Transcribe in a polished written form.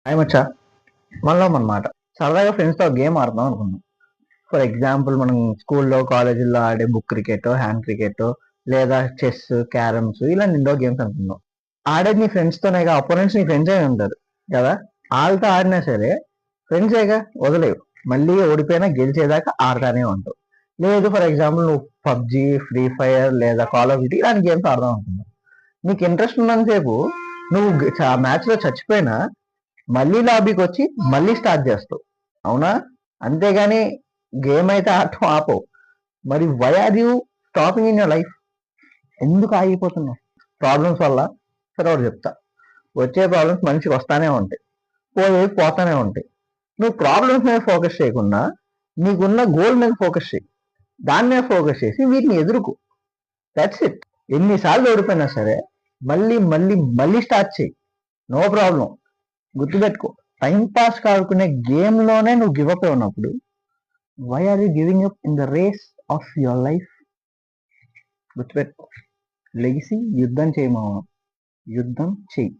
Hi మచ్చా, మనలో అన్నమాట సరదాగా ఫ్రెండ్స్తో గేమ్ ఆడదాం అనుకున్నాం. ఫర్ ఎగ్జాంపుల్ మనం స్కూల్లో కాలేజీల్లో ఆడే బుక్ క్రికెట్, హ్యాండ్ క్రికెట్, లేదా చెస్, క్యారమ్స్ ఇలా ఇండోర్ గేమ్స్ అనుకున్నాం. ఆడేది నీ ఫ్రెండ్స్తోనేగా, అపోనెంట్స్ నీ ఫ్రెండ్స్ అయి ఉంటారు కదా. వాళ్ళతో ఆడినా సరే ఫ్రెండ్సేగా, వదిలేవు. మళ్ళీ ఓడిపోయినా గెలిచేదాకా ఆడతానే ఉంటావు. లేదు ఫర్ ఎగ్జాంపుల్ నువ్వు పబ్జి, ఫ్రీ ఫైర్ లేదా కాల్ ఆఫ్ డ్యూటీ ఇలాంటి గేమ్స్ ఆడదాం అనుకున్నావు. నీకు ఇంట్రెస్ట్ ఉన్నంతసేపు నువ్వు మ్యాచ్లో చచ్చిపోయినా మళ్ళీ లాబీకి వచ్చి మళ్ళీ స్టార్ట్ చేస్తావు, అవునా? అంతేగాని గేమ్ అయితే ఆడటం ఆపవు. మరి why are you stopping in your life? ఎందుకు ఆగిపోతున్నావు? ప్రాబ్లమ్స్ వల్ల? సరే ఒకటి చెప్తా. వచ్చే ప్రాబ్లమ్స్ మనిషికి వస్తానే ఉంటాయి, పోతానే ఉంటాయి. నువ్వు ప్రాబ్లమ్స్ మీద ఫోకస్ చేయకుండా నీకున్న గోల్ మీద ఫోకస్ చేయి. దాని మీద ఫోకస్ చేసి వీటిని ఎదుర్కో. That's it. ఎన్నిసార్లు ఓడిపోయినా సరే మళ్ళీ మళ్ళీ మళ్ళీ స్టార్ట్ చేయి. No problem. గుర్తుపెట్టుకో, టైం పాస్ ఆడుకునే గేమ్ లోనే నువ్వు గివ్ అప్ ఉన్నప్పుడు why are you giving up in the race of your life? గుర్తుపెట్టుకో, లెగిసి యుద్ధం చేయమా, యుద్ధం చెయ్యి.